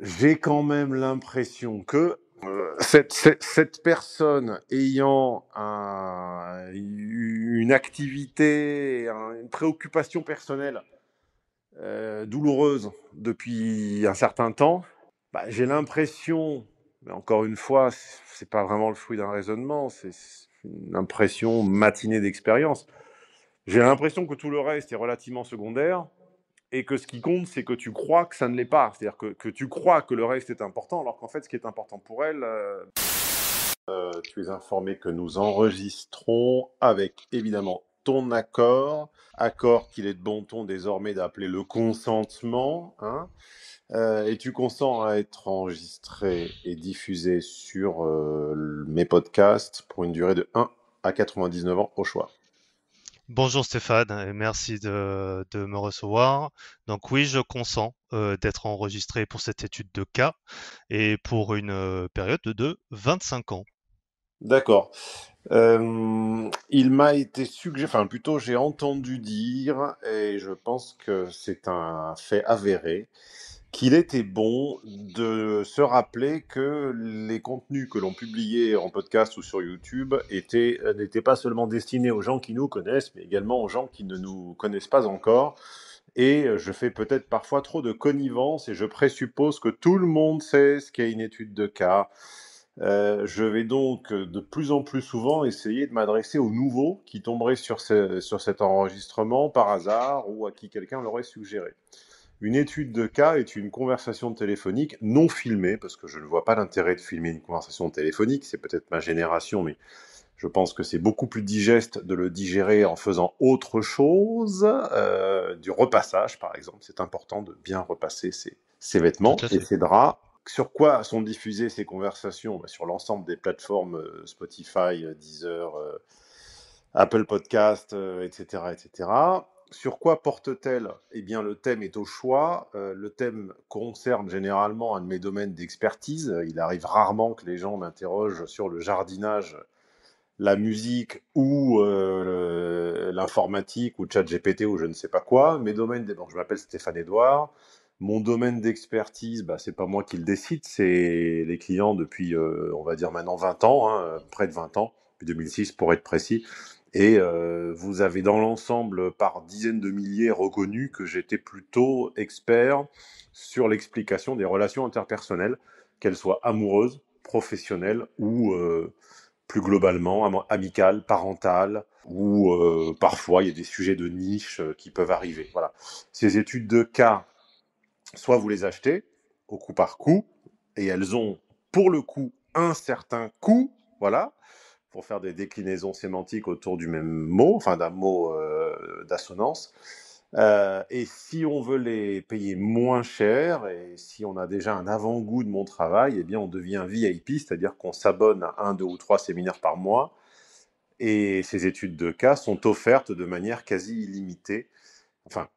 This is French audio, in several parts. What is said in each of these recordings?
j'ai quand même l'impression que cette personne ayant une activité, une préoccupation personnelle douloureuse depuis un certain temps, j'ai l'impression, mais encore une fois, c'est pas vraiment le fruit d'un raisonnement, c'est une impression matinée d'expérience. J'ai l'impression que tout le reste est relativement secondaire et que ce qui compte, c'est que tu crois que ça ne l'est pas. C'est-à-dire que tu crois que le reste est important, alors qu'en fait, ce qui est important pour elle, tu es informé que nous enregistrons avec évidemment ton accord qu'il est de bon ton désormais d'appeler le consentement, hein, et tu consens à être enregistré et diffusé sur mes podcasts pour une durée de 1 à 99 ans au choix. Bonjour Stéphane, et merci de me recevoir. Donc oui, je consens d'être enregistré pour cette étude de cas et pour une période de 25 ans. D'accord. Il m'a été suggéré, enfin plutôt j'ai entendu dire, et je pense que c'est un fait avéré, qu'il était bon de se rappeler que les contenus que l'on publiait en podcast ou sur YouTube n'étaient pas seulement destinés aux gens qui nous connaissent, mais également aux gens qui ne nous connaissent pas encore. Et je fais peut-être parfois trop de connivence et je présuppose que tout le monde sait ce qu'est une étude de cas. Je vais donc de plus en plus souvent essayer de m'adresser aux nouveaux qui tomberaient sur cet enregistrement par hasard ou à qui quelqu'un l'aurait suggéré. Une étude de cas est une conversation téléphonique non filmée, parce que je ne vois pas l'intérêt de filmer une conversation téléphonique, c'est peut-être ma génération, mais je pense que c'est beaucoup plus digeste de le digérer en faisant autre chose, du repassage par exemple. C'est important de bien repasser ses Tout vêtements à et fait. ses draps. Sur quoi sont diffusées ces conversations? Sur l'ensemble des plateformes Spotify, Deezer, Apple Podcast, etc., etc. Sur quoi porte-t-elle? Eh bien, le thème est au choix. Le thème concerne généralement un de mes domaines d'expertise. Il arrive rarement que les gens m'interrogent sur le jardinage, la musique ou l'informatique ou ChatGPT ou je ne sais pas quoi. Bon, je m'appelle Stéphane Edouard. Mon domaine d'expertise, c'est pas moi qui le décide, c'est les clients depuis, on va dire maintenant 20 ans, hein, près de 20 ans, depuis 2006 pour être précis. Et vous avez dans l'ensemble, par dizaines de milliers, reconnu que j'étais plutôt expert sur l'explication des relations interpersonnelles, qu'elles soient amoureuses, professionnelles ou plus globalement amicales, parentales, ou parfois il y a des sujets de niche qui peuvent arriver. Voilà. Ces études de cas, soit vous les achetez au coup par coup, et elles ont pour le coup un certain coût, voilà, pour faire des déclinaisons sémantiques autour du même mot, enfin d'un mot d'assonance. Et si on veut les payer moins cher, et si on a déjà un avant-goût de mon travail, eh bien on devient VIP, c'est-à-dire qu'on s'abonne à 1, 2 ou 3 séminaires par mois, et ces études de cas sont offertes de manière quasi illimitée, enfin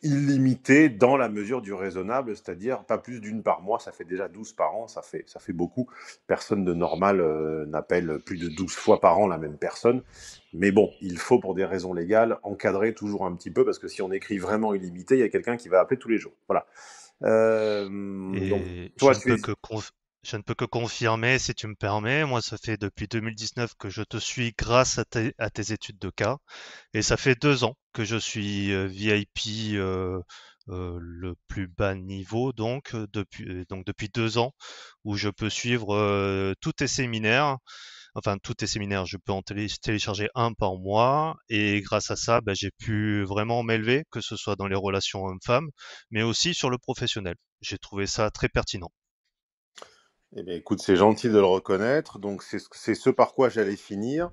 illimité dans la mesure du raisonnable, c'est-à-dire pas plus d'une par mois, ça fait déjà 12 par an, ça fait beaucoup. Personne de normal n'appelle plus de 12 fois par an la même personne. Mais bon, il faut pour des raisons légales encadrer toujours un petit peu, parce que si on écrit vraiment illimité, il y a quelqu'un qui va appeler tous les jours. Voilà. Donc, Et toi, tu es... je ne peux que confirmer, si tu me permets, moi ça fait depuis 2019 que je te suis grâce à tes études de cas, et ça fait 2 ans que je suis VIP le plus bas niveau, donc depuis 2 ans, où je peux suivre tous tes séminaires. Enfin, tous tes séminaires, je peux en télécharger un par mois, et grâce à ça, j'ai pu vraiment m'élever, que ce soit dans les relations hommes-femmes, mais aussi sur le professionnel. J'ai trouvé ça très pertinent. Eh bien, écoute, c'est gentil de le reconnaître. Donc, c'est ce par quoi j'allais finir.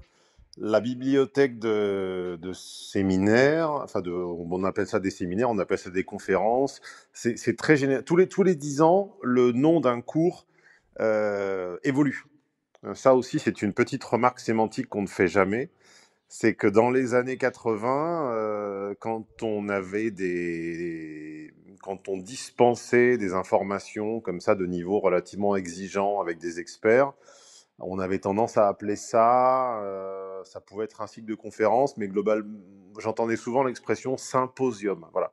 La bibliothèque de séminaires, enfin on appelle ça des séminaires, on appelle ça des conférences. C'est très général. Tous les 10 ans, le nom d'un cours évolue. Ça aussi, c'est une petite remarque sémantique qu'on ne fait jamais. C'est que dans les années 80, quand on dispensait des informations comme ça de niveau relativement exigeant avec des experts, on avait tendance à appeler ça, ça pouvait être un cycle de conférence, mais globalement, j'entendais souvent l'expression symposium. Voilà.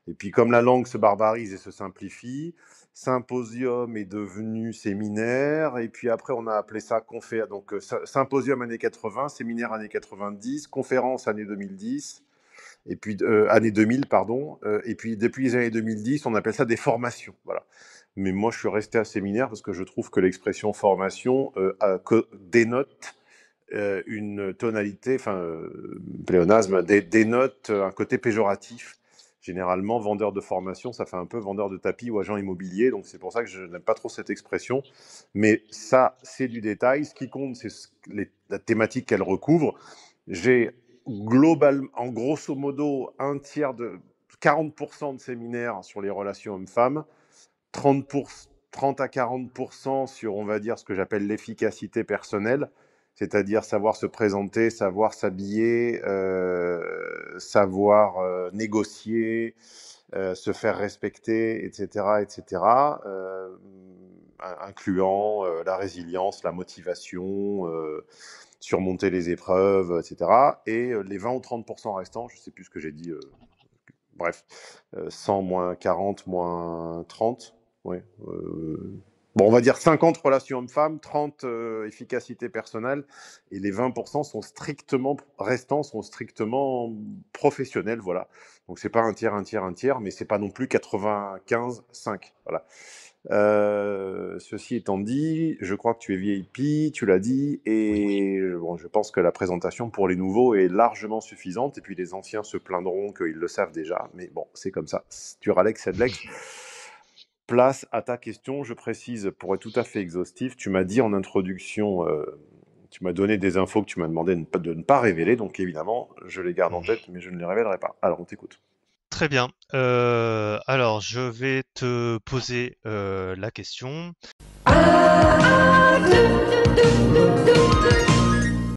Et puis, comme la langue se barbarise et se simplifie, Symposium est devenu séminaire, et puis après on a appelé ça conférence. Donc symposium années 80, séminaire années 90, conférence année 2010, et puis année 2000, pardon. Et puis depuis les années 2010, on appelle ça des formations. Voilà. Mais moi, je suis resté à séminaire parce que je trouve que l'expression formation dénote une tonalité, enfin, pléonasme, dénote un côté péjoratif. Généralement, vendeur de formation, ça fait un peu vendeur de tapis ou agent immobilier, donc c'est pour ça que je n'aime pas trop cette expression. Mais ça, c'est du détail. Ce qui compte, c'est la thématique qu'elle recouvre. J'ai globalement, en grosso modo, 40% de séminaires sur les relations hommes-femmes, 30 à 40% sur, on va dire, ce que j'appelle l'efficacité personnelle, c'est-à-dire savoir se présenter, savoir s'habiller, savoir négocier, se faire respecter, etc., etc., incluant la résilience, la motivation, surmonter les épreuves, etc. Et les 20 ou 30% restants, je ne sais plus ce que j'ai dit, bref, 100 moins 40 moins 30, ouais. Bon, on va dire 50 relations hommes-femmes, 30 efficacité personnelle, et les 20% restants sont strictement professionnels, voilà. Donc c'est pas un tiers, un tiers, un tiers, mais c'est pas non plus 95-5, voilà. Ceci étant dit, je crois que tu es VIP, tu l'as dit, Oui. et bon, je pense que la présentation pour les nouveaux est largement suffisante, et puis les anciens se plaindront qu'ils le savent déjà, mais bon, c'est comme ça. Tu Alex, c'est de l'ex. Place à ta question, je précise, pour être tout à fait exhaustif, tu m'as dit en introduction, tu m'as donné des infos que tu m'as demandé de ne pas révéler, donc évidemment, je les garde en tête, mais je ne les révélerai pas. Alors, on t'écoute. Très bien. Alors, je vais te poser la question.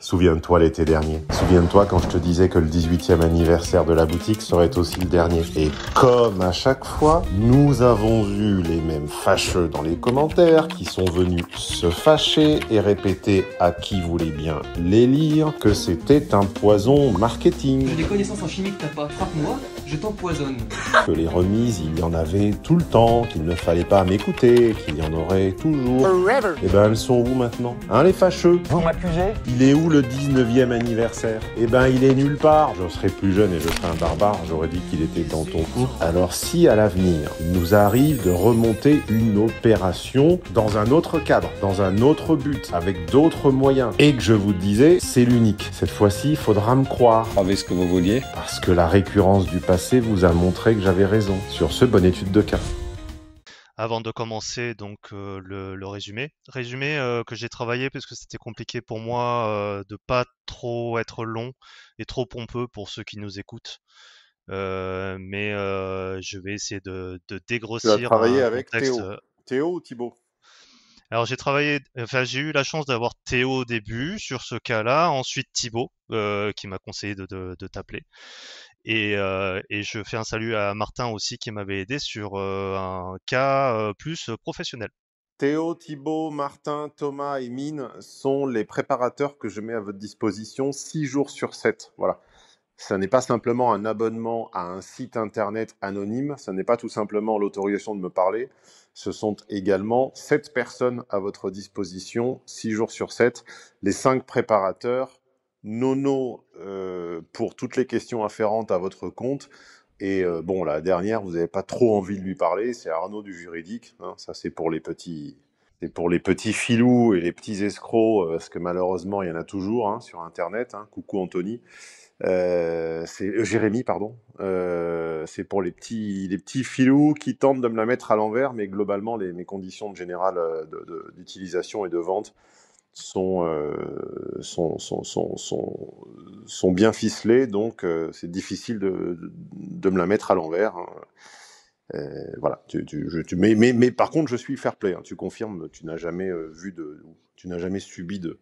Souviens-toi l'été dernier. Souviens-toi quand je te disais que le 18e anniversaire de la boutique serait aussi le dernier. Et comme à chaque fois, nous avons eu les mêmes fâcheux dans les commentaires qui sont venus se fâcher et répéter à qui voulait bien les lire que c'était un poison marketing. J'ai des connaissances en chimie que t'as pas. Frappe-moi, je t'empoisonne. Que les remises, il y en avait tout le temps, qu'il ne fallait pas m'écouter, qu'il y en aurait toujours. Forever. Et ben elles sont où maintenant? Hein, les fâcheux? Vous m'accusez? Il est où le 19e anniversaire? Eh ben, il est nulle part. Je serais plus jeune et je serais un barbare, j'aurais dit qu'il était dans ton couple. Alors si à l'avenir, il nous arrive de remonter une opération dans un autre cadre, dans un autre but, avec d'autres moyens, et que je vous disais, c'est l'unique. Cette fois-ci, il faudra me croire. Savez ce que vous vouliez? Parce que la récurrence du passé vous a montré que j'avais raison. Sur ce, bonne étude de cas. Avant de commencer donc le résumé. Résumé que j'ai travaillé parce que c'était compliqué pour moi de pas trop être long et trop pompeux pour ceux qui nous écoutent. Mais je vais essayer de Tu as dégrossir travaillé un avec contexte. Théo. Théo ou Thibaut? Alors j'ai eu la chance d'avoir Théo au début sur ce cas-là, ensuite Thibaut qui m'a conseillé de t'appeler. Et je fais un salut à Martin aussi qui m'avait aidé sur un cas plus professionnel. Théo, Thibaut, Martin, Thomas et Mine sont les préparateurs que je mets à votre disposition 6 jours sur 7. Voilà. Ça n'est pas simplement un abonnement à un site internet anonyme, ça n'est pas tout simplement l'autorisation de me parler, ce sont également 7 personnes à votre disposition, 6 jours sur 7, les 5 préparateurs, Nono pour toutes les questions afférentes à votre compte, et bon, la dernière, vous n'avez pas trop envie de lui parler, c'est Arnaud du juridique, hein, ça c'est pour les petits... C'est pour les petits filous et les petits escrocs, parce que malheureusement, il y en a toujours hein, sur Internet. Hein. Coucou Anthony. C'est Jérémy, pardon. C'est pour les petits filous qui tentent de me la mettre à l'envers, mais globalement, mes conditions générales d'utilisation et de vente sont bien ficelées, donc c'est difficile de me la mettre à l'envers. Hein. Voilà. Mais par contre, je suis fair play. Hein. Tu confirmes, tu n'as jamais tu n'as jamais subi de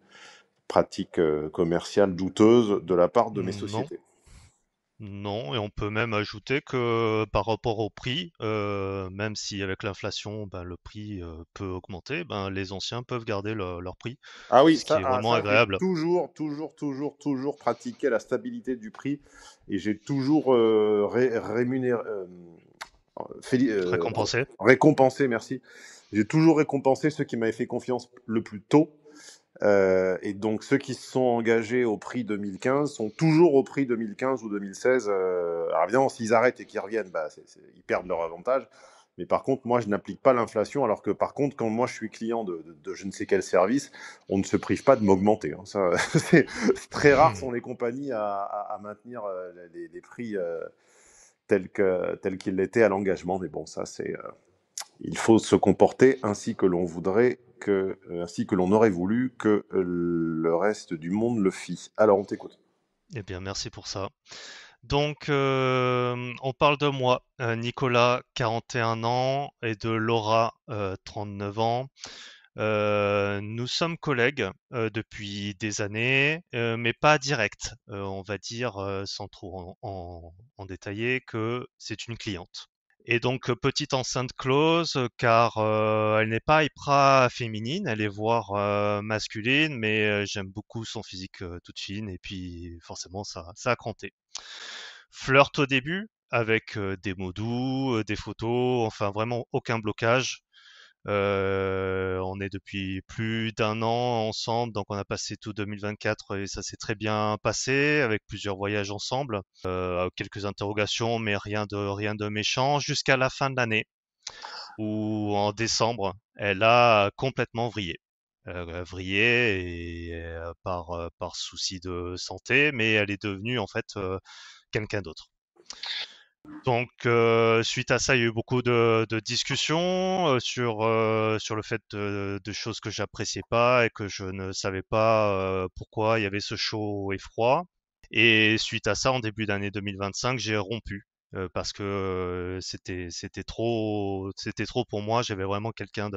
pratiques commerciales douteuses de la part de mes Non, sociétés. non, et on peut même ajouter que par rapport au prix, même si avec l'inflation, ben, le prix peut augmenter, ben, les anciens peuvent garder leur prix, Ah oui, ce qui est vraiment ça j'ai agréable. toujours pratiqué la stabilité du prix et j'ai toujours Récompensé. récompensé, merci. J'ai toujours récompensé ceux qui m'avaient fait confiance le plus tôt. Et donc, ceux qui se sont engagés au prix 2015 sont toujours au prix 2015 ou 2016. Alors, évidemment, s'ils arrêtent et qu'ils reviennent, bah, ils perdent leur avantage. Mais par contre, moi, je n'applique pas l'inflation, alors que par contre, quand moi, je suis client de je ne sais quel service, on ne se prive pas de m'augmenter. Hein. Ça, très rare sont les compagnies à maintenir les prix tels qu'ils l'étaient à l'engagement. Mais bon, ça, il faut se comporter ainsi que l'on voudrait, ainsi que l'on aurait voulu que le reste du monde le fit. Alors, on t'écoute. Eh bien, merci pour ça. Donc, on parle de moi, Nicolas, 41 ans, et de Laura, 39 ans. Nous sommes collègues depuis des années, mais pas direct. On va dire, sans trop en détailler, que c'est une cliente. Et donc, petite enceinte close, car elle n'est pas hyper féminine, elle est voire masculine, mais j'aime beaucoup son physique toute fine, et puis forcément, ça a cranté. Flirt au début, avec des mots doux, des photos, enfin vraiment aucun blocage. On est depuis plus d'un an ensemble, donc on a passé tout 2024 et ça s'est très bien passé avec plusieurs voyages ensemble, quelques interrogations, mais rien de méchant jusqu'à la fin de l'année où en décembre, elle a complètement vrillé. Elle a vrillé et par souci de santé, mais elle est devenue en fait quelqu'un d'autre. Donc, suite à ça, il y a eu beaucoup de discussions sur le fait de choses que j'appréciais pas et que je ne savais pas pourquoi il y avait ce chaud et froid. Et suite à ça, en début d'année 2025, j'ai rompu parce que c'était trop pour moi. J'avais vraiment quelqu'un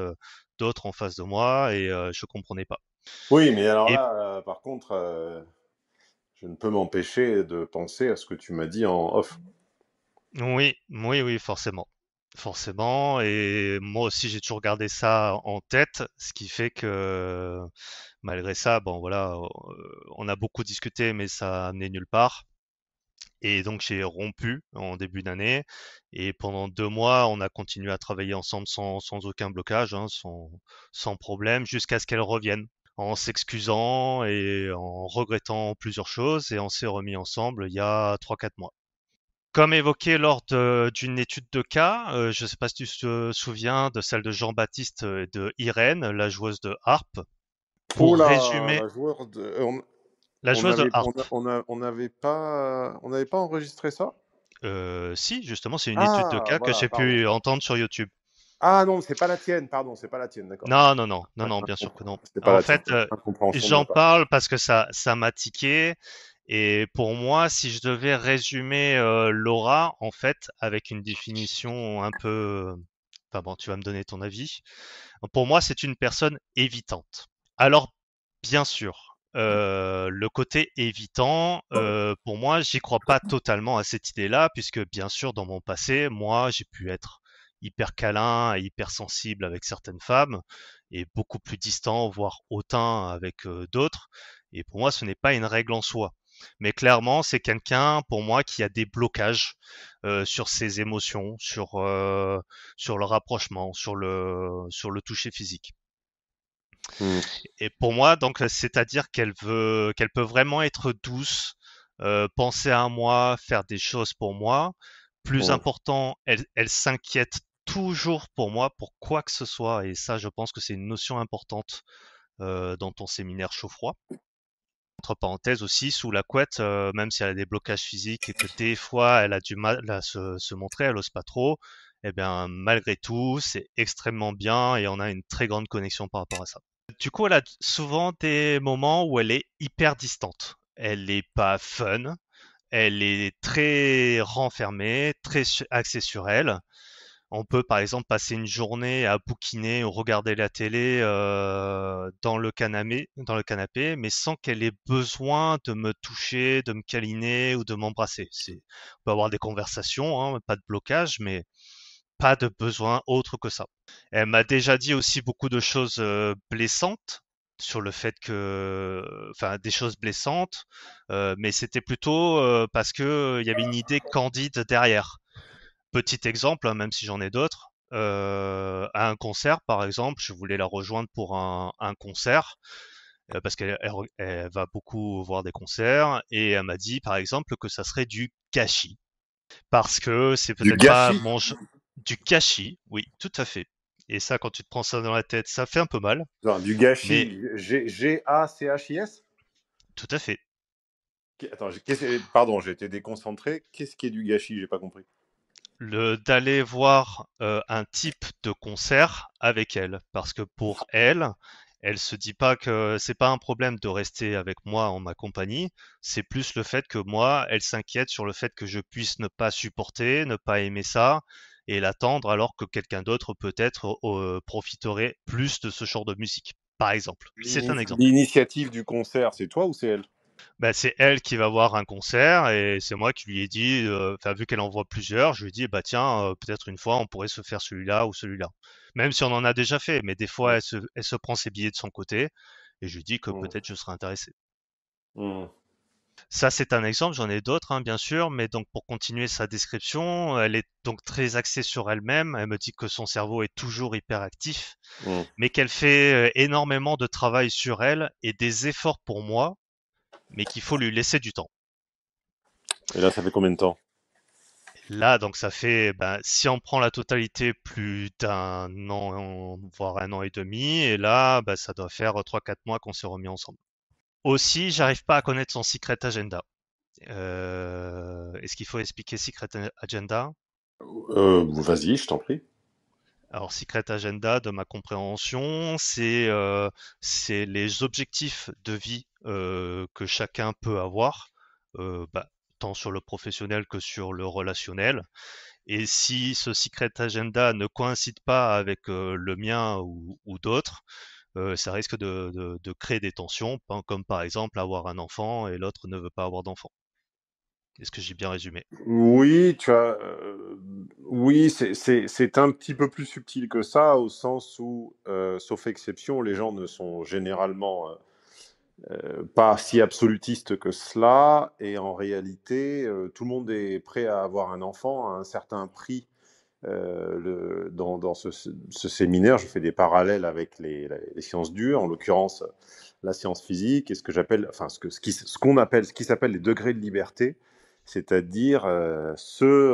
d'autre en face de moi et je comprenais pas. Oui, mais alors Et là, par contre, je ne peux m'empêcher de penser à ce que tu m'as dit en off. oui, oui, oui, forcément. Forcément, et moi aussi j'ai toujours gardé ça en tête, ce qui fait que malgré ça, bon voilà, on a beaucoup discuté, mais ça a amené nulle part. Et donc j'ai rompu en début d'année, et pendant 2 mois, on a continué à travailler ensemble sans aucun blocage, hein, sans problème, jusqu'à ce qu'elle revienne, en s'excusant et en regrettant plusieurs choses, et on s'est remis ensemble il y a 3, 4 mois. Comme évoqué lors d'une étude de cas, je ne sais pas si tu te souviens de celle de Jean-Baptiste et de Irène, la joueuse de harpe. Oh Pour là, résumer, la joueur de... la joueuse de harpe. on n'avait pas enregistré ça? Si, justement, c'est une étude de Ah, cas que voilà, j'ai pardon. pu entendre sur YouTube. Ah non, c'est pas la tienne, pardon, c'est pas la tienne, d'accord. Non, non, non, non, Ouais, non, bien sûr que non. c'est pas En la tienne. fait, Incompréhension de ma j'en part. parle parce que ça m'a tiqué. Et pour moi, si je devais résumer Laura, en fait, avec une définition un peu... Enfin bon, tu vas me donner ton avis. Pour moi, c'est une personne évitante. Alors, bien sûr, le côté évitant, pour moi, j'y crois pas totalement à cette idée-là, puisque bien sûr, dans mon passé, moi, j'ai pu être hyper câlin et hyper sensible avec certaines femmes, et beaucoup plus distant, voire hautain avec d'autres. Et pour moi, ce n'est pas une règle en soi. Mais clairement, c'est quelqu'un, pour moi, qui a des blocages sur ses émotions, sur le rapprochement, sur le toucher physique. Hmm. Et pour moi, donc, c'est-à-dire qu'elle peut vraiment être douce, penser à moi, faire des choses pour moi. Plus Hmm. important, elle s'inquiète toujours pour moi, pour quoi que ce soit. Et ça, je pense que c'est une notion importante dans ton séminaire chaud-froid. Entre parenthèses aussi, sous la couette, même si elle a des blocages physiques et que des fois elle a du mal à se montrer, elle ose pas trop, eh bien malgré tout, c'est extrêmement bien et on a une très grande connexion par rapport à ça. Du coup, elle a souvent des moments où elle est hyper distante. Elle est pas fun, elle est très renfermée, très axée sur elle. On peut par exemple passer une journée à bouquiner ou regarder la télé dans le canapé, mais sans qu'elle ait besoin de me toucher, de me câliner ou de m'embrasser. On peut avoir des conversations, hein, pas de blocage, mais pas de besoin autre que ça. Elle m'a déjà dit aussi beaucoup de choses blessantes sur le fait enfin, des choses blessantes, mais c'était plutôt parce que il y avait une idée candide derrière. petit exemple, hein, même si j'en ai d'autres, à un concert, par exemple, je voulais la rejoindre pour un concert, parce qu'elle va beaucoup voir des concerts, et elle m'a dit, par exemple, que ça serait du gâchis. Parce que c'est Du peut-être pas gâchis. du gâchis, oui, tout à fait. Et ça, quand tu te prends ça dans la tête, ça fait un peu mal, Genre, du mais gâchis. Gachis. tout à fait. Attends, pardon, j'ai été déconcentré. Qu'est-ce qui est du gâchis? J'ai pas compris. D'aller voir un type de concert avec elle, parce que pour elle, elle se dit pas que c'est pas un problème de rester avec moi en ma compagnie, c'est plus le fait que moi, elle s'inquiète sur le fait que je puisse ne pas supporter, ne pas aimer ça et l'attendre, alors que quelqu'un d'autre peut-être profiterait plus de ce genre de musique, par exemple. C'est un exemple. L'initiative du concert, c'est toi ou c'est elle? Bah, c'est elle qui va voir un concert et c'est moi qui lui ai dit, enfin, vu qu'elle en voit plusieurs, je lui ai dit, bah tiens, peut-être une fois on pourrait se faire celui-là ou celui-là. Même si on en a déjà fait, mais des fois Mm. elle se prend ses billets de son côté et je lui dis que Mm. peut-être je serais intéressé. Mm. Ça, c'est un exemple, j'en ai d'autres, hein, bien sûr, mais donc pour continuer sa description, elle est donc très axée sur elle-même. Elle me dit que son cerveau est toujours hyper actif, Mm. mais qu'elle fait énormément de travail sur elle et des efforts pour moi, mais qu'il faut lui laisser du temps. Et là, ça fait combien de temps? Là, donc ça fait, ben, si on prend la totalité, plus d'un an, voire un an et demi, et là, ben, ça doit faire 3-4 mois qu'on s'est remis ensemble. Aussi, j'arrive pas à connaître son secret agenda. Est-ce qu'il faut expliquer secret agenda? Vas-y, je t'en prie. Alors, secret agenda, de ma compréhension, c'est les objectifs de vie que chacun peut avoir, bah, tant sur le professionnel que sur le relationnel. Et si ce secret agenda ne coïncide pas avec le mien ou d'autres, ça risque de créer des tensions, comme par exemple avoir un enfant et l'autre ne veut pas avoir d'enfant. Est-ce que j'ai bien résumé? Oui, oui, c'est un petit peu plus subtil que ça, au sens où, sauf exception, les gens ne sont généralement pas si absolutistes que cela, et en réalité, tout le monde est prêt à avoir un enfant à un certain prix. Dans ce séminaire, je fais des parallèles avec les sciences dures, en l'occurrence la science physique, et ce que j'appelle, enfin ce qui s'appelle les degrés de liberté, c'est-à-dire ce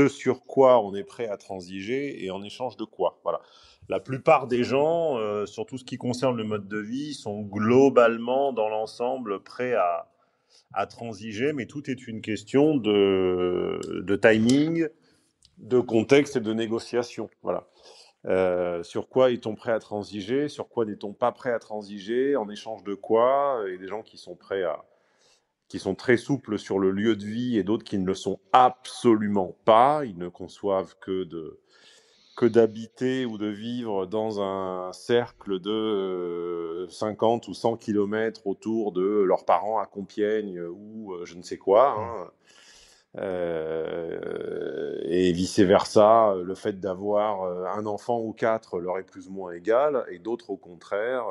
sur quoi on est prêt à transiger et en échange de quoi. Voilà. La plupart des gens, sur tout ce qui concerne le mode de vie, sont globalement, dans l'ensemble, prêts à transiger, mais tout est une question de timing, de contexte et de négociation. Voilà. Sur quoi est-on prêt à transiger? Sur quoi n'est-on pas prêt à transiger? En échange de quoi? Et des gens qui sont très souples sur le lieu de vie et d'autres qui ne le sont absolument pas. Ils ne conçoivent que d'habiter ou de vivre dans un cercle de 50 ou 100 kilomètres autour de leurs parents à Compiègne ou je ne sais quoi. Hmm. Hein. Et vice-versa, le fait d'avoir un enfant ou quatre leur est plus ou moins égal, et d'autres au contraire,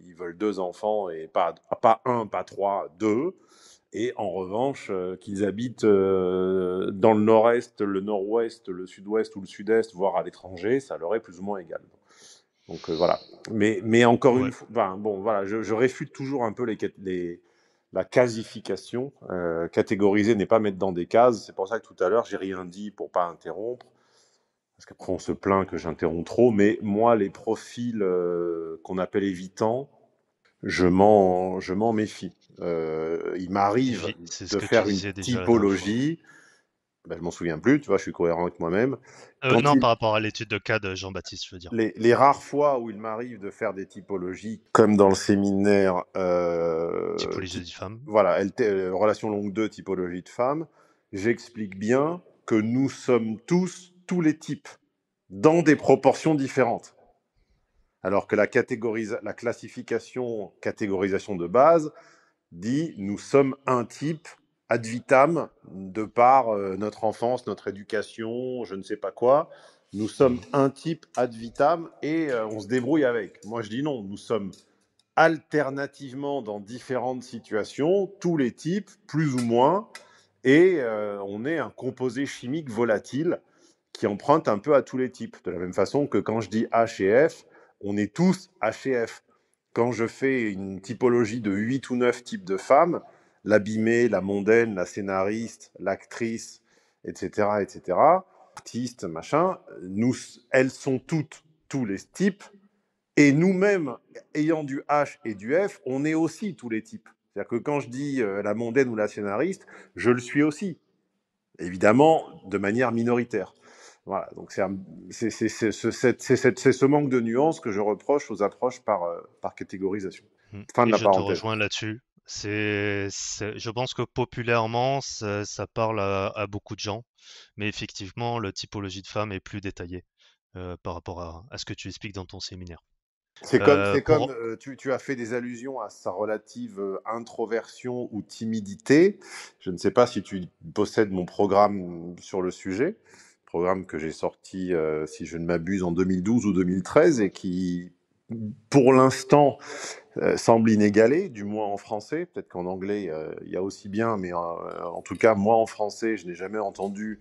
ils veulent deux enfants et pas un, pas trois, deux, et en revanche, qu'ils habitent dans le nord-est, le nord-ouest, le sud-ouest ou le sud-est, voire à l'étranger, ça leur est plus ou moins égal. Donc voilà. Mais encore une Ouais. fois, ben, bon, voilà, je réfute toujours un peu la casification. Catégoriser n'est pas mettre dans des cases. C'est pour ça que tout à l'heure, j'ai rien dit pour pas interrompre. Parce qu'après, on se plaint que j'interromps trop. Mais moi, les profils qu'on appelle évitants, je m'en méfie. Il m'arrive C'est ce de que tu faire une disais déjà la dernière fois. typologie. Ben, je m'en souviens plus, tu vois, je suis cohérent avec moi-même. Quand Non, il, par rapport à l'étude de cas de Jean-Baptiste, je veux dire. les rares fois où il m'arrive de faire des typologies, comme dans le séminaire, Typologie des femmes. voilà, relation longue 2, typologie de femmes, j'explique bien que nous sommes tous les types, dans des proportions différentes. Alors que la classification, catégorisation de base, dit nous sommes un type ad vitam de par notre enfance, notre éducation, je ne sais pas quoi. Nous sommes Hmm. un type ad vitam et on se débrouille avec. Moi, je dis non, nous sommes alternativement dans différentes situations, tous les types, plus ou moins, Et on est un composé chimique volatile qui emprunte un peu à tous les types. De la même façon que quand je dis H et F, on est tous H et F. Quand je fais une typologie de 8 ou 9 types de femmes, l'abîmée, la mondaine, la scénariste, l'actrice, etc., etc., artiste, machin, elles sont toutes, tous les types, et nous-mêmes, ayant du H et du F, on est aussi tous les types. C'est-à-dire que quand je dis la mondaine ou la scénariste, je le suis aussi, évidemment de manière minoritaire. Voilà, donc c'est ce manque de nuances que je reproche aux approches par catégorisation. Fin de Et la je te parenthèse. rejoins là-dessus. Je pense que populairement, ça parle à beaucoup de gens, mais effectivement, la typologie de femme est plus détaillée par rapport à ce que tu expliques dans ton séminaire. C'est comme, Pour tu as fait des allusions à sa relative introversion ou timidité. Je ne sais pas si tu possèdes mon programme sur le sujet, programme que j'ai sorti, si je ne m'abuse, en 2012 ou 2013 et qui, pour l'instant, semble inégalé, du moins en français. Peut-être qu'en anglais, il y a aussi bien, mais en tout cas, moi, en français, je n'ai jamais entendu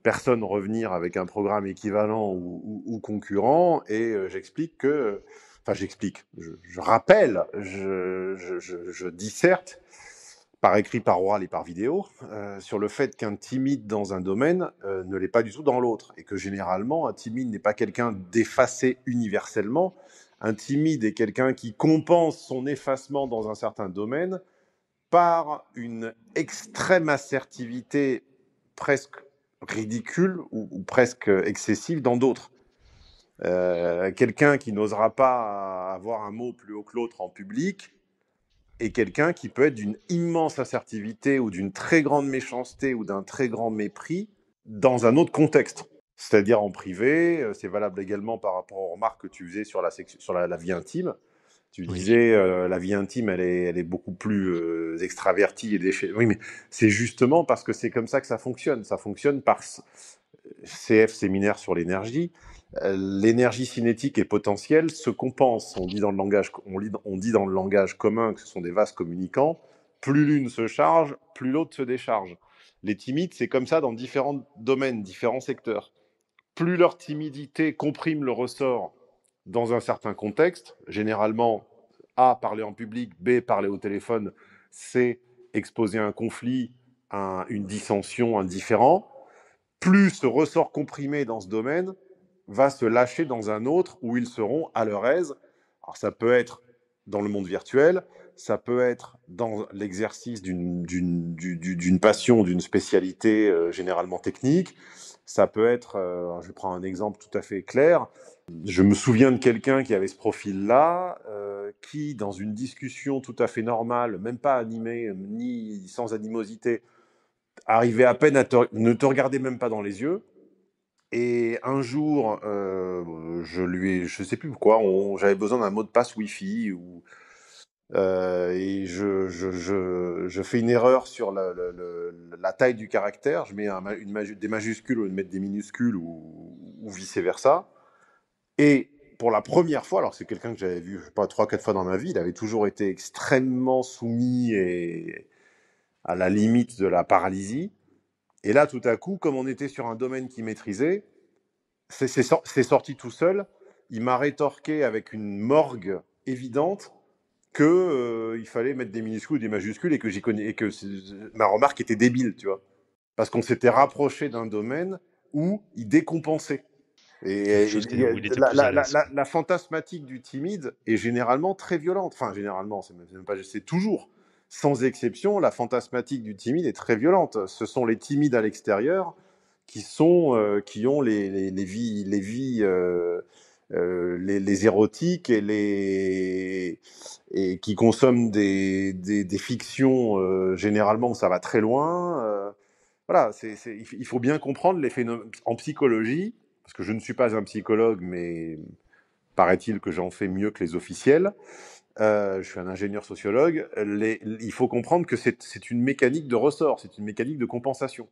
personne revenir avec un programme équivalent ou concurrent. Et j'explique que... Enfin, j'explique, je rappelle, je disserte, par écrit, par oral et par vidéo, sur le fait qu'un timide dans un domaine ne l'est pas du tout dans l'autre. Et que généralement, un timide n'est pas quelqu'un d'effacé universellement. Un timide est quelqu'un qui compense son effacement dans un certain domaine par une extrême assertivité presque ridicule ou presque excessive dans d'autres. Quelqu'un qui n'osera pas avoir un mot plus haut que l'autre en public et quelqu'un qui peut être d'une immense assertivité ou d'une très grande méchanceté ou d'un très grand mépris dans un autre contexte. C'est-à-dire en privé, c'est valable également par rapport aux remarques que tu faisais sur la vie intime. Tu Oui, disais, la vie intime, elle est beaucoup plus extravertie et déchaînée. Oui, mais c'est justement parce que c'est comme ça que ça fonctionne. Ça fonctionne par CF, séminaire sur l'énergie. L'énergie cinétique et potentielle se compensent. On dit dans le langage commun que ce sont des vases communicants. Plus l'une se charge, plus l'autre se décharge. Les timides, c'est comme ça dans différents domaines, différents secteurs. Plus leur timidité comprime le ressort dans un certain contexte, généralement A, parler en public, B, parler au téléphone, C, exposer un conflit, une dissension, un différend, plus ce ressort comprimé dans ce domaine va se lâcher dans un autre où ils seront à leur aise. Alors ça peut être dans le monde virtuel, ça peut être dans l'exercice d'une passion, d'une spécialité généralement technique, ça peut être, je prends un exemple tout à fait clair, je me souviens de quelqu'un qui avait ce profil-là, qui, dans une discussion tout à fait normale, même pas animée, ni sans animosité, arrivait à peine ne te regardait même pas dans les yeux. Et un jour, je sais plus quoi, j'avais besoin d'un mot de passe Wi-Fi et je fais une erreur sur la taille du caractère. Je mets des majuscules au lieu de mettre des minuscules ou vice versa. Et pour la première fois, alors c'est quelqu'un que j'avais vu, je sais pas, 3-4 fois dans ma vie, il avait toujours été extrêmement soumis et à la limite de la paralysie. Et là, tout à coup, comme on était sur un domaine qu'il maîtrisait, c'est sorti tout seul. Il m'a rétorqué avec une morgue évidente que il fallait mettre des minuscules ou des majuscules et que ma remarque était débile, tu vois, parce qu'on s'était rapproché d'un domaine où il décompensait. quelque Et chose où il était plus à l'aise. la fantasmatique du timide est généralement très violente. Enfin, généralement, c'est toujours, sans exception, la fantasmatique du timide est très violente. Ce sont les timides à l'extérieur qui ont les vies, les érotiques et qui consomment des fictions généralement où ça va très loin. Voilà, il faut bien comprendre les phénomènes en psychologie, parce que je ne suis pas un psychologue, mais paraît-il que j'en fais mieux que les officiels. Je suis un ingénieur sociologue. Il faut comprendre que c'est une mécanique de ressort, c'est une mécanique de compensation.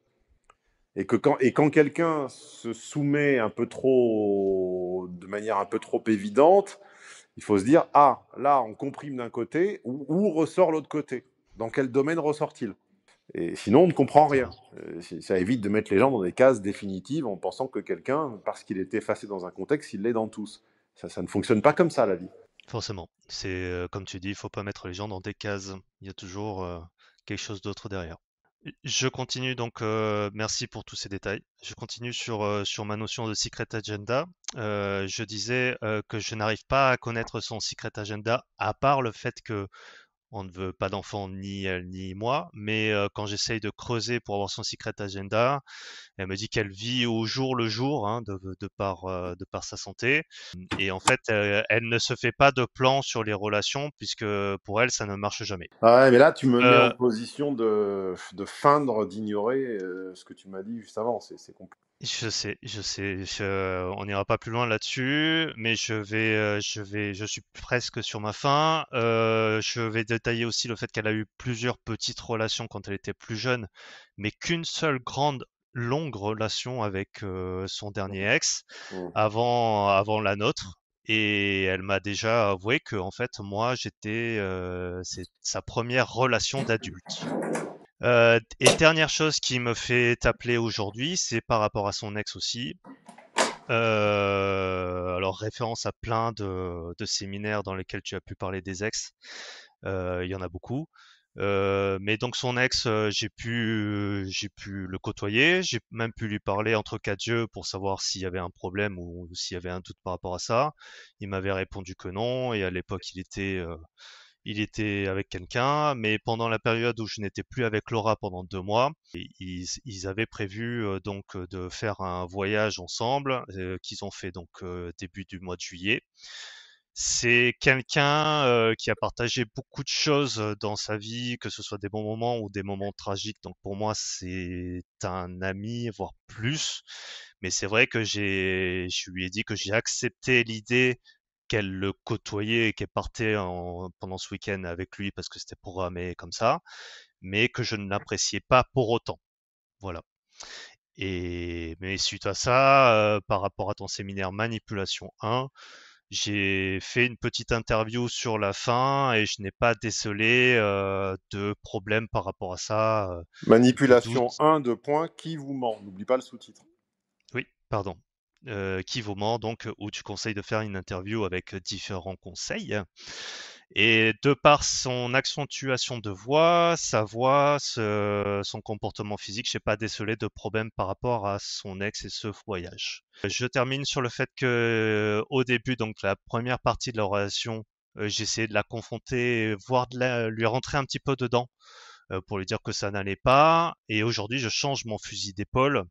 Et quand quelqu'un se soumet un peu trop, de manière un peu trop évidente, il faut se dire, ah, là, on comprime d'un côté, où ressort l'autre côté? Dans quel domaine ressort-il? Et sinon, on ne comprend rien. Ça évite de mettre les gens dans des cases définitives en pensant que quelqu'un, parce qu'il est effacé dans un contexte, il l'est dans tous. Ça ne fonctionne pas comme ça, la vie. Forcément. C'est comme tu dis, il faut pas mettre les gens dans des cases. Il y a toujours quelque chose d'autre derrière. Je continue donc, merci pour tous ces détails. Je continue sur ma notion de secret agenda. Je disais que je n'arrive pas à connaître son secret agenda, à part le fait que on ne veut pas d'enfant, ni elle ni moi, mais quand j'essaye de creuser pour avoir son secret agenda, elle me dit qu'elle vit au jour le jour, hein, de par sa santé. Et en fait, elle ne se fait pas de plan sur les relations puisque pour elle, ça ne marche jamais. Ah ouais, mais là, tu me mets en Euh, position de feindre, d'ignorer ce que tu m'as dit juste avant. C'est compliqué. je sais, on n'ira pas plus loin là-dessus, mais je suis presque sur ma fin. Je vais détailler aussi le fait qu'elle a eu plusieurs petites relations quand elle était plus jeune, mais qu'une seule grande longue relation avec son dernier ex Mmh. avant la nôtre. Et elle m'a déjà avoué que en fait moi c'est sa première relation d'adulte. Et dernière chose qui me fait t'appeler aujourd'hui, c'est par rapport à son ex aussi. Alors référence à plein de séminaires dans lesquels tu as pu parler des ex. Il y en a beaucoup. Mais donc son ex, j'ai pu le côtoyer, j'ai même pu lui parler entre quatre yeux pour savoir s'il y avait un problème ou s'il y avait un doute par rapport à ça. Il m'avait répondu que non, et à l'époque il était avec quelqu'un, mais pendant la période où je n'étais plus avec Laura pendant 2 mois, ils avaient prévu de faire un voyage ensemble qu'ils ont fait donc début du mois de juillet. C'est quelqu'un qui a partagé beaucoup de choses dans sa vie, que ce soit des bons moments ou des moments tragiques. Donc pour moi, c'est un ami, voire plus. Mais c'est vrai que je lui ai dit que j'ai accepté l'idée qu'elle le côtoyait et qu'elle partait pendant ce week-end avec lui parce que c'était programmé comme ça, mais que je ne l'appréciais pas pour autant. Voilà. Mais suite à ça, par rapport à ton séminaire Manipulation 1, j'ai fait une petite interview sur la fin et je n'ai pas décelé de problème par rapport à ça, de Manipulation doute. 1, de points, qui vous ment. N'oublie pas le sous-titre. Oui, pardon. Qui vaut mort, donc, où tu conseilles de faire une interview avec différents conseils. Et de par son accentuation de voix, sa voix, son comportement physique, j'ai pas décelé de problème par rapport à son ex et ce voyage. Je termine sur le fait que au début, donc la première partie de la relation, j'ai essayé de la confronter, voire lui rentrer un petit peu dedans pour lui dire que ça n'allait pas. Et aujourd'hui, je change mon fusil d'épaule.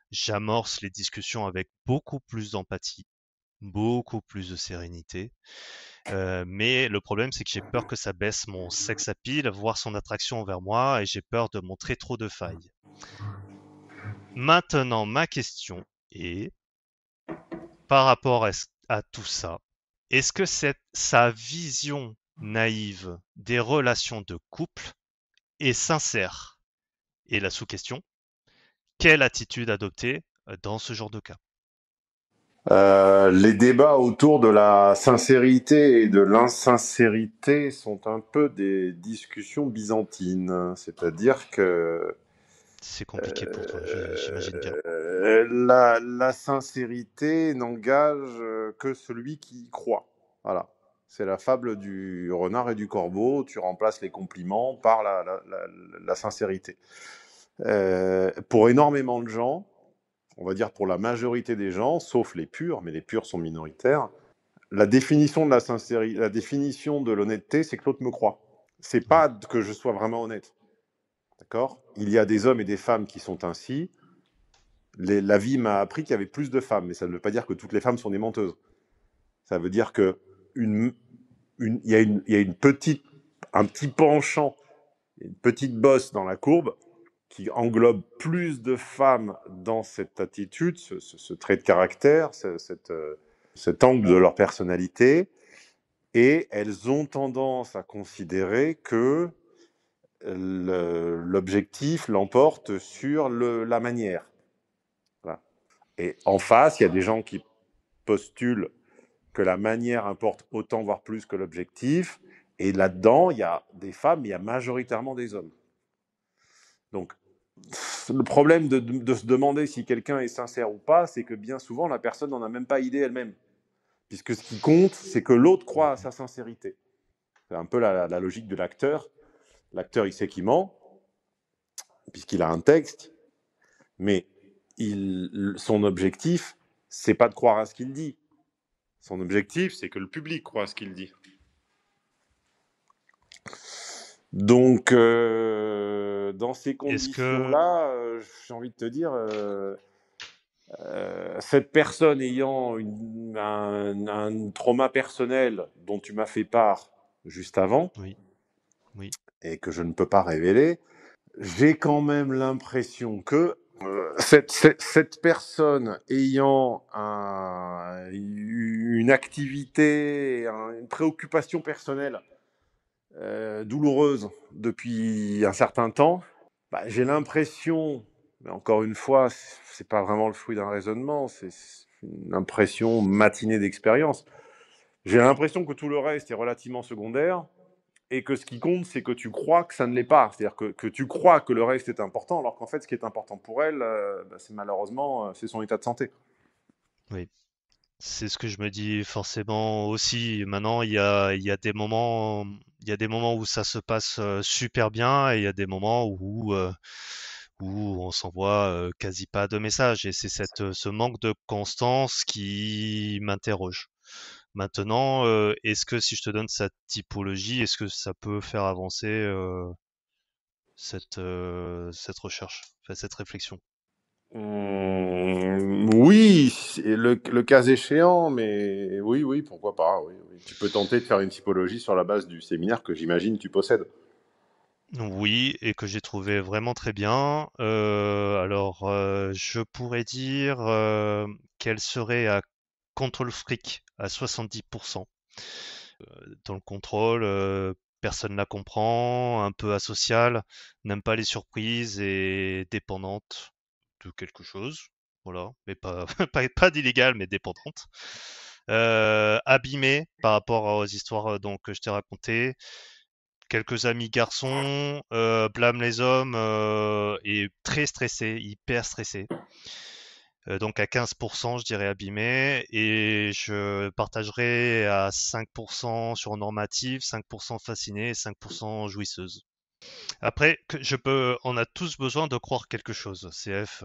J'amorce les discussions avec beaucoup plus d'empathie, beaucoup plus de sérénité. Mais le problème, c'est que j'ai peur que ça baisse mon sex appeal, voire son attraction envers moi, et j'ai peur de montrer trop de failles. Maintenant, ma question est, par rapport à tout ça, est-ce que sa vision naïve des relations de couple est sincère? Et la sous-question, quelle attitude adopter dans ce genre de cas? Les débats autour de la sincérité et de l'insincérité sont un peu des discussions byzantines. C'est-à-dire que C'est compliqué pour toi, j'imagine bien. la sincérité n'engage que celui qui y croit. Voilà. C'est la fable du renard et du corbeau. Tu remplaces les compliments par la sincérité. Pour énormément de gens, on va dire pour la majorité des gens, sauf les purs, mais les purs sont minoritaires, la définition de la sincérité, la définition de l'honnêteté, c'est que l'autre me croit. C'est Oui. pas que je sois vraiment honnête. D'accord ? Il y a des hommes et des femmes qui sont ainsi. La vie m'a appris qu'il y avait plus de femmes, mais ça ne veut pas dire que toutes les femmes sont des menteuses. Ça veut dire que il y a une petite, un petit penchant, une petite bosse dans la courbe qui englobe plus de femmes dans cette attitude, ce trait de caractère, cet angle de leur personnalité, et elles ont tendance à considérer que l'objectif l'emporte sur la manière. Voilà. Et en face, il y a des gens qui postulent que la manière importe autant, voire plus que l'objectif, et là-dedans, il y a des femmes, mais il y a majoritairement des hommes. Donc, le problème de se demander si quelqu'un est sincère ou pas, c'est que bien souvent, la personne n'en a même pas idée elle-même. Puisque ce qui compte, c'est que l'autre croit à sa sincérité. C'est un peu la logique de l'acteur. L'acteur, il sait qu'il ment, puisqu'il a un texte, mais son objectif, c'est pas de croire à ce qu'il dit. Son objectif, c'est que le public croit à ce qu'il dit. Donc, dans ces conditions-là, j'ai envie de te dire, cette personne ayant un trauma personnel dont tu m'as fait part juste avant, Oui. et que je ne peux pas révéler, j'ai quand même l'impression que cette personne ayant une activité, une préoccupation personnelle douloureuse depuis un certain temps, j'ai l'impression, mais encore une fois, c'est pas vraiment le fruit d'un raisonnement, c'est une impression matinée d'expérience. J'ai l'impression que tout le reste est relativement secondaire et que ce qui compte, c'est que tu crois que ça ne l'est pas. C'est-à-dire que tu crois que le reste est important, alors qu'en fait, ce qui est important pour elle, c'est malheureusement, c'est son état de santé. Oui. C'est ce que je me dis forcément aussi. Maintenant, il y a des moments, où ça se passe super bien et il y a des moments où on s'envoie quasi pas de messages. Et c'est ce manque de constance qui m'interroge. Maintenant, est-ce que si je te donne cette typologie, est-ce que ça peut faire avancer cette recherche, enfin, cette réflexion? Oui, le cas échéant, mais oui, pourquoi pas. Oui. Tu peux tenter de faire une typologie sur la base du séminaire que j'imagine tu possèdes. Oui, et que j'ai trouvé vraiment très bien. Alors, je pourrais dire qu'elle serait à contrôle fric à 70%. Dans le contrôle, personne la comprend, un peu asociale, n'aime pas les surprises et dépendante de quelque chose. Voilà, mais pas, pas d'illégal, mais dépendante. Abîmée par rapport aux histoires donc, que je t'ai racontées. Quelques amis garçons, blâme les hommes et très stressé, hyper stressé. Donc à 15%, je dirais abîmé, et je partagerai à 5% sur normative, 5% fasciné et 5% jouisseuse. Après, on a tous besoin de croire quelque chose. CF,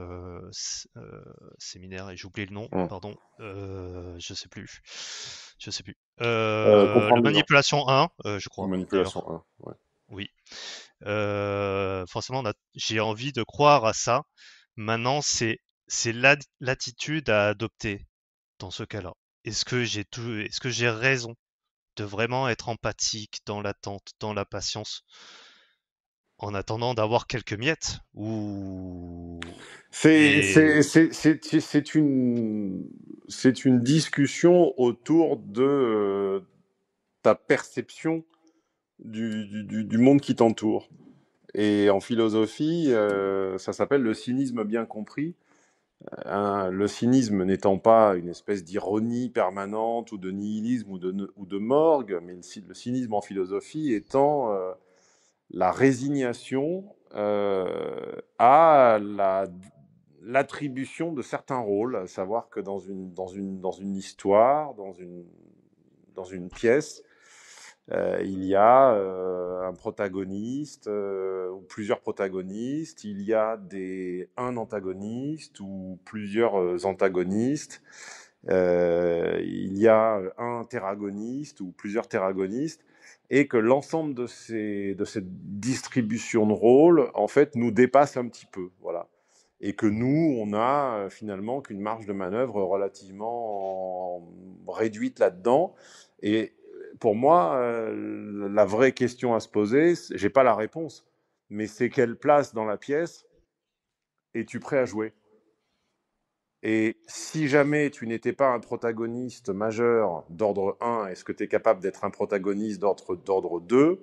séminaire, et j'ai oublié le nom, pardon, je sais plus. Le Comprendre les gens. manipulation 1, je crois. Manipulation D'ailleurs. 1, ouais. Oui. Forcément, j'ai envie de croire à ça. Maintenant, c'est l'attitude à adopter dans ce cas-là. Est-ce que j'ai raison de vraiment être empathique dans l'attente, dans la patience, en attendant d'avoir quelques miettes C'est une discussion autour de ta perception du monde qui t'entoure. Et en philosophie, ça s'appelle le cynisme bien compris. Le cynisme n'étant pas une espèce d'ironie permanente ou de nihilisme ou de morgue, mais le cynisme en philosophie étant la résignation à l'attribution de certains rôles, à savoir que dans une histoire, dans une pièce, il y a un protagoniste ou plusieurs protagonistes, il y a un antagoniste ou plusieurs antagonistes, il y a un téragoniste ou plusieurs téragonistes, et que l'ensemble de cette distribution de rôles, en fait, nous dépasse un petit peu, voilà. Et que nous, on a finalement qu'une marge de manœuvre relativement réduite là-dedans. Et pour moi, la vraie question à se poser, j'ai pas la réponse, mais c'est quelle place dans la pièce es-tu prêt à jouer? Et si jamais tu n'étais pas un protagoniste majeur d'ordre 1, est-ce que tu es capable d'être un protagoniste d'ordre 2 ?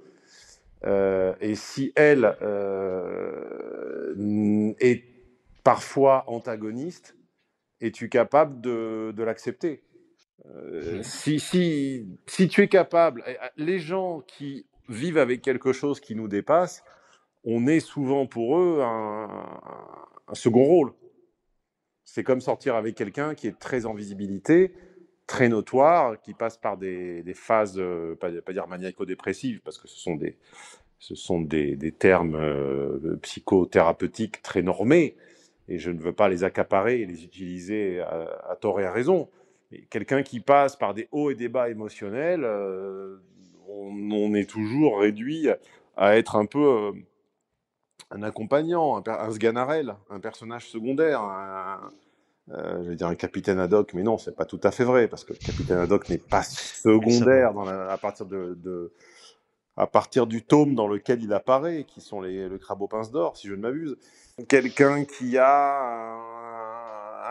Et si elle est parfois antagoniste, es-tu capable de l'accepter ? Si tu es capable, les gens qui vivent avec quelque chose qui nous dépasse, on est souvent pour eux un second rôle. C'est comme sortir avec quelqu'un qui est très en visibilité, très notoire, qui passe par des phases, pas dire maniaco-dépressives, parce que ce sont des termes psychothérapeutiques très normés, et je ne veux pas les accaparer et les utiliser à tort et à raison. Mais quelqu'un qui passe par des hauts et des bas émotionnels, on est toujours réduit à être un peu un accompagnant, un Sganarelle, un personnage secondaire, je vais dire un capitaine Haddock, mais non, c'est pas tout à fait vrai, parce que le capitaine Haddock n'est pas Oui, c'est vrai. secondaire à partir du tome dans lequel il apparaît, qui sont le crabe aux pinces d'or, si je ne m'abuse. Quelqu'un qui a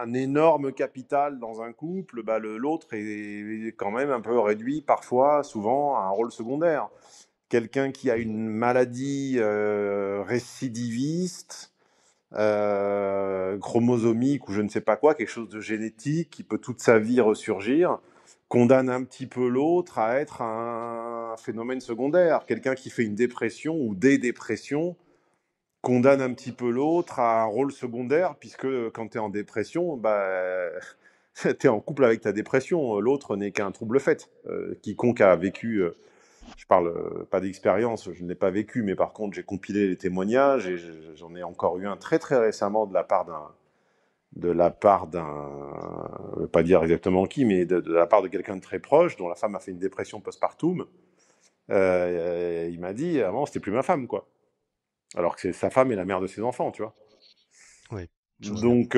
un énorme capital dans un couple, bah l'autre est quand même un peu réduit, parfois, souvent, à un rôle secondaire. Quelqu'un qui a une maladie récidiviste, chromosomique ou je ne sais pas quoi, quelque chose de génétique qui peut toute sa vie ressurgir, condamne un petit peu l'autre à être un phénomène secondaire. Quelqu'un qui fait une dépression ou des dépressions condamne un petit peu l'autre à un rôle secondaire, puisque quand tu es en dépression, bah, tu es en couple avec ta dépression. L'autre n'est qu'un trouble fait. Quiconque a vécu, je parle pas d'expérience, je ne l'ai pas vécu, mais par contre, j'ai compilé les témoignages et j'en ai encore eu un très très récemment de la part d'un, je ne veux pas dire exactement qui, mais de la part de quelqu'un de très proche, dont la femme a fait une dépression postpartum. Il m'a dit, avant, c'était plus ma femme, quoi. Alors que c'est sa femme et la mère de ses enfants, tu vois. Oui, je vois bien. Donc,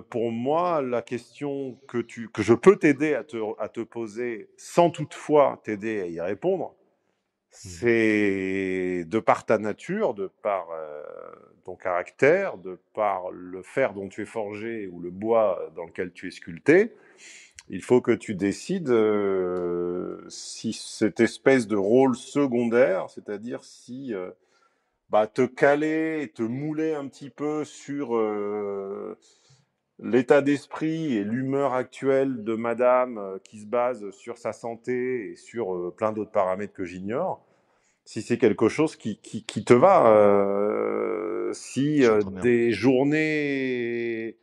pour moi, la question que je peux t'aider à te poser, sans toutefois t'aider à y répondre, Mhm. c'est de par ta nature, de par ton caractère, de par le fer dont tu es forgé ou le bois dans lequel tu es sculpté, il faut que tu décides si cette espèce de rôle secondaire, c'est-à-dire si bah, te caler et te mouler un petit peu sur l'état d'esprit et l'humeur actuelle de madame qui se base sur sa santé et sur plein d'autres paramètres que j'ignore, si c'est quelque chose qui te va, si J'entends bien. des journées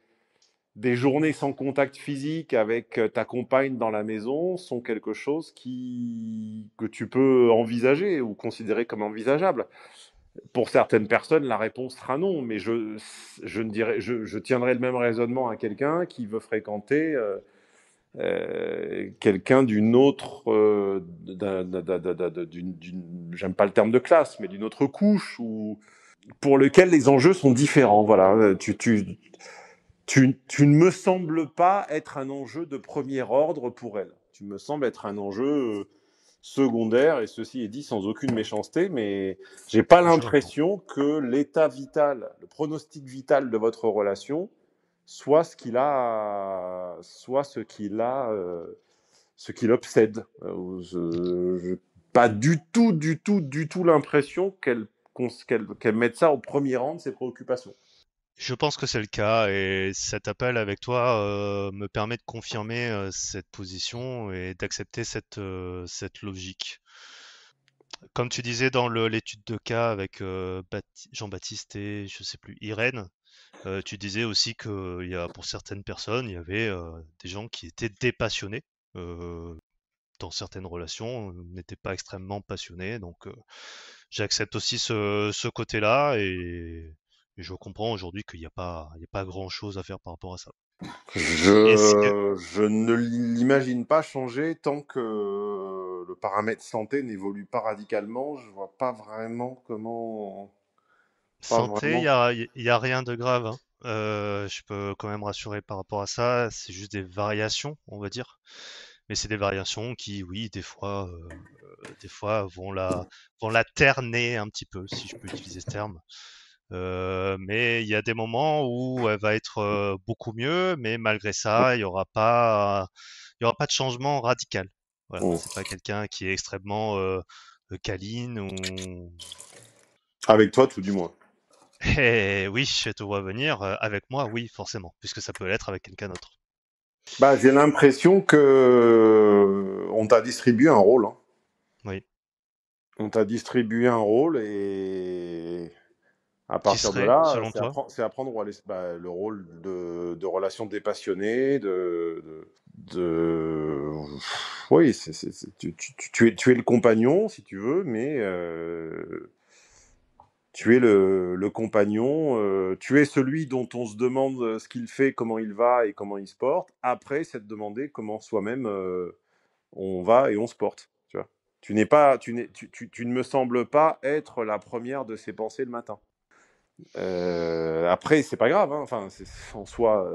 sans contact physique avec ta compagne dans la maison sont quelque chose que tu peux envisager ou considérer comme envisageable. Pour certaines personnes, la réponse sera non, mais je ne dirais, je tiendrai le même raisonnement à quelqu'un qui veut fréquenter quelqu'un d'une autre, j'aime pas le terme de classe, mais d'une autre couche, ou pour lequel les enjeux sont différents. Voilà, tu ne me sembles pas être un enjeu de premier ordre pour elle. Tu me sembles être un enjeu secondaire, et ceci est dit sans aucune méchanceté, mais j'ai pas Je l'entends. l'impression que l'état vital, le pronostic vital de votre relation soit ce qui l'obsède. Pas du tout l'impression qu'elle mette ça au premier rang de ses préoccupations. Je pense que c'est le cas et cet appel avec toi me permet de confirmer cette position et d'accepter cette logique. Comme tu disais dans l'étude de cas avec Jean-Baptiste et je sais plus Irène, tu disais aussi que pour certaines personnes, il y avait des gens qui étaient dépassionnés euh, dans certaines relations, n'étaient pas extrêmement passionnés. Donc, j'accepte aussi ce côté-là et je comprends aujourd'hui qu'il y a pas grand-chose à faire par rapport à ça. Est-ce que Je ne l'imagine pas changer tant que le paramètre santé n'évolue pas radicalement. Je vois pas vraiment comment. Pas santé, vraiment. il y a rien de grave, hein. Je peux quand même rassurer par rapport à ça. C'est juste des variations, on va dire. Mais c'est des variations qui, oui, des fois vont la terner un petit peu, si je peux utiliser ce terme. Mais il y a des moments où elle va être beaucoup mieux, mais malgré ça, il y aura pas de changement radical. Voilà, Bon. c'est pas quelqu'un qui est extrêmement câline ou. Avec toi, tout du moins. Eh oui, je te vois venir. Avec moi, oui, forcément, puisque ça peut l'être avec quelqu'un d'autre. Bah, j'ai l'impression que on t'a distribué un rôle, hein. Oui, On t'a distribué un rôle et À qui partir de serait, là, selon toi? c'est apprendre le rôle de relation dépassionnée, de... Oui, tu es le compagnon, si tu veux, mais tu es le compagnon, tu es celui dont on se demande ce qu'il fait, comment il va et comment il se porte. Après, c'est de demander comment soi-même on va et on se porte. Tu vois. Tu n'es pas, tu ne me sembles pas être la première de ses pensées le matin. Après, c'est pas grave, hein. Enfin, c'est en soi.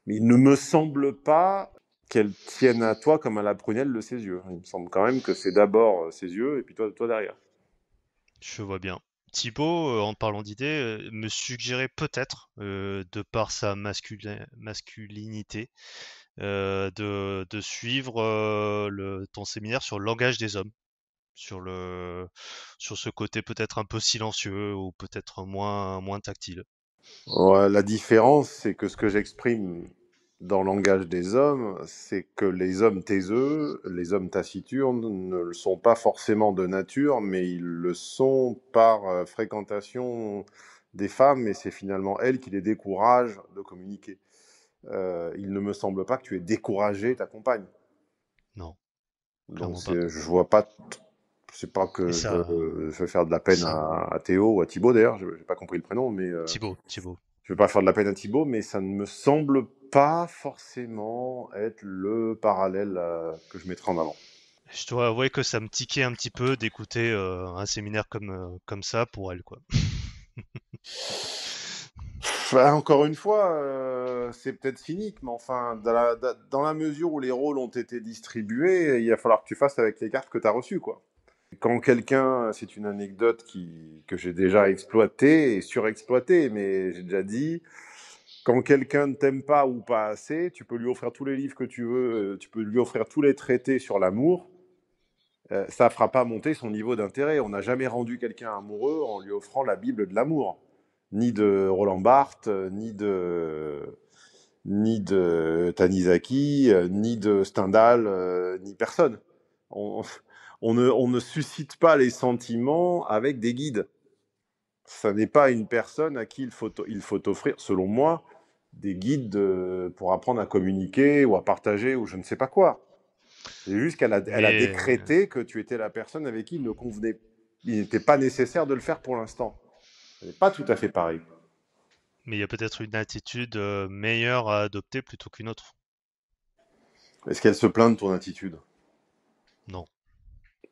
Mais il ne me semble pas qu'elle tienne à toi comme à la prunelle de ses yeux. Il me semble quand même que c'est d'abord ses yeux et puis toi derrière. Je vois bien. Thibaut, en parlant d'idées, me suggérait peut-être, de par sa masculinité, de suivre ton séminaire sur le langage des hommes, sur sur ce côté peut-être un peu silencieux ou peut-être moins tactile. Ouais, la différence, c'est que ce que j'exprime dans le langage des hommes, c'est que les hommes taiseux, les hommes taciturnes ne le sont pas forcément de nature, mais ils le sont par fréquentation des femmes, et c'est finalement elles qui les découragent de communiquer. Il ne me semble pas que tu aies découragé ta compagne. Non, Donc clairement pas. je vois pas, c'est pas Et que ça, je veux faire de la peine ça, à Théo ou à Thibaut d'ailleurs, j'ai pas compris le prénom, mais Thibaut. je veux pas faire de la peine à Thibaut, mais ça ne me semble pas forcément être le parallèle que je mettrais en avant. Je dois avouer que ça me tiquait un petit peu d'écouter un séminaire comme ça pour elle, quoi. Enfin, encore une fois, c'est peut-être cynique, mais enfin, dans la mesure où les rôles ont été distribués, il va falloir que tu fasses avec les cartes que tu as reçues, quoi. Quand quelqu'un, c'est une anecdote que j'ai déjà exploitée et surexploitée, mais j'ai déjà dit, quand quelqu'un ne t'aime pas ou pas assez, tu peux lui offrir tous les livres que tu veux, tu peux lui offrir tous les traités sur l'amour, ça ne fera pas monter son niveau d'intérêt. On n'a jamais rendu quelqu'un amoureux en lui offrant la Bible de l'amour, ni de Roland Barthes, ni de Tanizaki, ni de Stendhal, ni personne. On, on ne suscite pas les sentiments avec des guides. Ça n'est pas une personne à qui il faut offrir, selon moi, des guides pour apprendre à communiquer ou à partager ou je ne sais pas quoi. C'est juste elle a Mais décrété que tu étais la personne avec qui il n'était pas nécessaire de le faire pour l'instant. Ce n'est pas tout à fait pareil. mais il y a peut-être une attitude meilleure à adopter plutôt qu'une autre. Est-ce qu'elle se plaint de ton attitude? Non.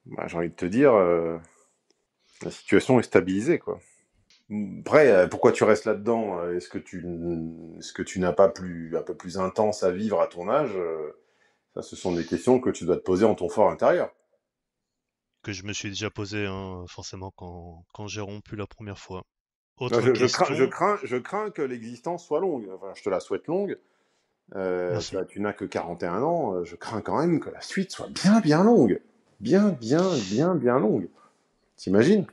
Bah, j'ai envie de te dire, la situation est stabilisée, quoi. Après, pourquoi tu restes là-dedans? Est-ce que tu n'as pas un peu plus intense à vivre à ton âge? Ça, ce sont des questions que tu dois te poser en ton fort intérieur. Que je me suis déjà posé, hein, forcément, quand j'ai rompu la première fois. Moi, Autre question, je crains que l'existence soit longue. Enfin, je te la souhaite longue. merci. Tu n'as que 41 ans. Je crains quand même que la suite soit bien, bien longue. Bien, bien, bien, bien longue. T'imagines?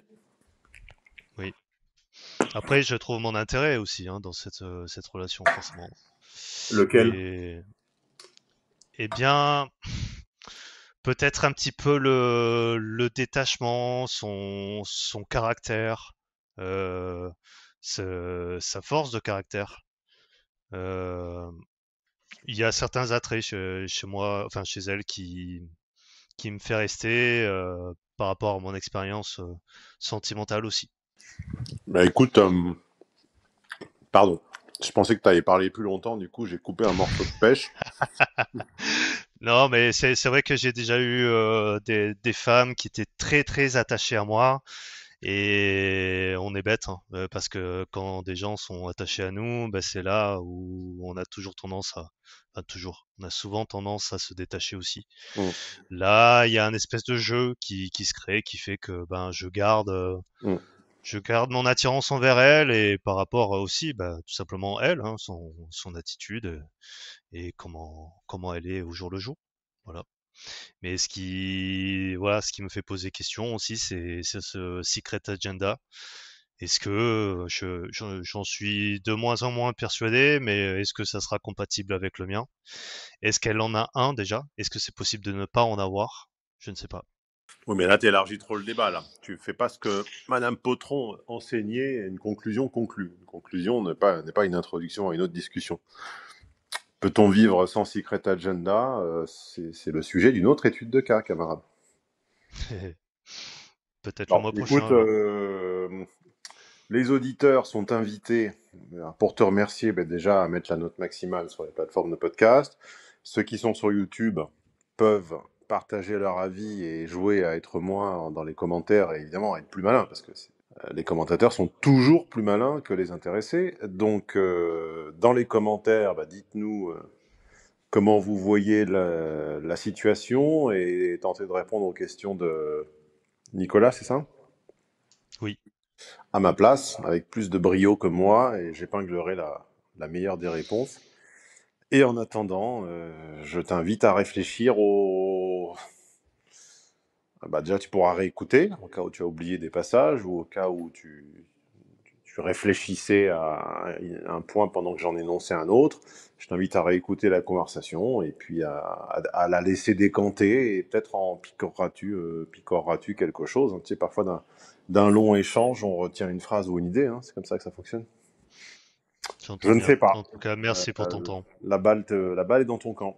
Oui. Après, je trouve mon intérêt aussi hein, dans cette relation, forcément. Lequel? Et eh bien, peut-être un petit peu le détachement, son caractère, euh, sa force de caractère. Euh, il y a certains attraits chez moi, enfin chez elle, qui me fait rester par rapport à mon expérience sentimentale aussi. Bah écoute, pardon. Je pensais que tu allais parler plus longtemps, du coup j'ai coupé un morceau de pêche. Non, mais c'est vrai que j'ai déjà eu des femmes qui étaient très attachées à moi et on est bête hein, parce que quand des gens sont attachés à nous, bah, c'est là où on a toujours tendance à enfin toujours, on a souvent tendance à se détacher aussi. Mm, Là, il y a un espèce de jeu qui se crée qui fait que ben mm. je garde mon attirance envers elle et par rapport aussi bah, tout simplement elle, hein, son attitude et comment elle est au jour le jour. Voilà. Mais voilà, ce qui me fait poser question aussi, c'est ce secret agenda. Est-ce que j'en suis de moins en moins persuadé, mais est-ce que ça sera compatible avec le mien? Est-ce qu'elle en a un déjà? Est-ce que c'est possible de ne pas en avoir? Je ne sais pas. Oui, mais là, tu élargis trop le débat, là. Tu fais pas ce que Madame Potron enseignait, une conclusion conclue. Une conclusion n'est pas une introduction à une autre discussion. Peut-on vivre sans Secret Agenda? C'est le sujet d'une autre étude de cas, camarade. Peut-être le Bon, mois prochain, écoute, alors. les auditeurs sont invités, pour te remercier, déjà à mettre la note maximale sur les plateformes de podcast. Ceux qui sont sur YouTube peuvent partager leur avis et jouer à être moins dans les commentaires et évidemment à être plus malin parce que les commentateurs sont toujours plus malins que les intéressés. Donc, dans les commentaires, dites-nous comment vous voyez la situation et tentez de répondre aux questions de Nicolas, c'est ça? Oui. À ma place, avec plus de brio que moi, et j'épinglerai la meilleure des réponses. Et en attendant, je t'invite à réfléchir au... déjà, tu pourras réécouter, au cas où tu as oublié des passages, ou au cas où tu réfléchissais à un point pendant que j'en énonçais un autre. Je t'invite à réécouter la conversation, et puis à la laisser décanter, et peut-être en picoreras-tu quelque chose. Tu sais, parfois, d'un long échange, on retient une phrase ou une idée, hein. C'est comme ça que ça fonctionne. Je J'entends ne bien. sais pas. En tout cas, merci pour ton temps. La balle est dans ton camp.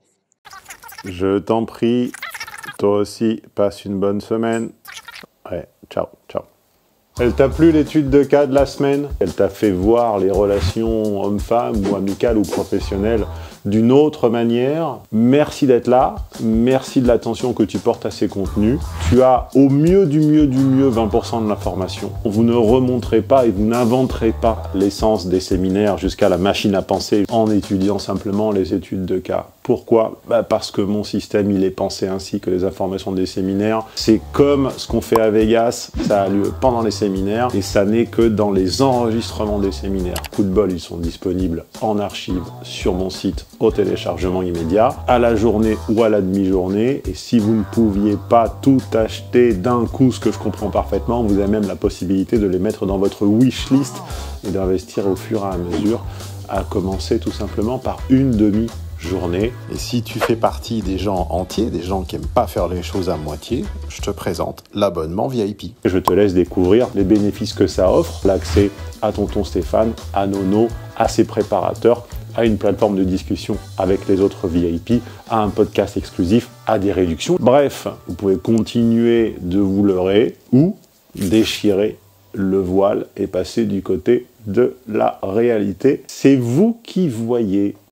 Je t'en prie, toi aussi, passe une bonne semaine. Ouais, ciao, ciao. Elle t'a plu l'étude de cas de la semaine? Elle t'a fait voir les relations hommes-femmes ou amicales ou professionnelles d'une autre manière? Merci d'être là, merci de l'attention que tu portes à ces contenus. Tu as au mieux du mieux du mieux 20% de l'information. Vous ne remonterez pas et vous n'inventerez pas l'essence des séminaires jusqu'à la machine à penser en étudiant simplement les études de cas. Pourquoi? Parce que mon système, il est pensé ainsi que les informations des séminaires. C'est comme ce qu'on fait à Vegas, ça a lieu pendant les séminaires et ça n'est que dans les enregistrements des séminaires. Coup de bol, ils sont disponibles en archive sur mon site au téléchargement immédiat, à la journée ou à la demi-journée. Et si vous ne pouviez pas tout acheter d'un coup, ce que je comprends parfaitement, vous avez même la possibilité de les mettre dans votre wishlist et d'investir au fur et à mesure, à commencer tout simplement par une demi-journée. Et si tu fais partie des gens entiers, des gens qui n'aiment pas faire les choses à moitié, je te présente l'abonnement VIP. Je te laisse découvrir les bénéfices que ça offre, l'accès à Tonton Stéphane, à Nono, à ses préparateurs, à une plateforme de discussion avec les autres VIP, à un podcast exclusif, à des réductions. Bref, vous pouvez continuer de vous leurrer ou déchirer le voile et passer du côté de la réalité. C'est vous qui voyez.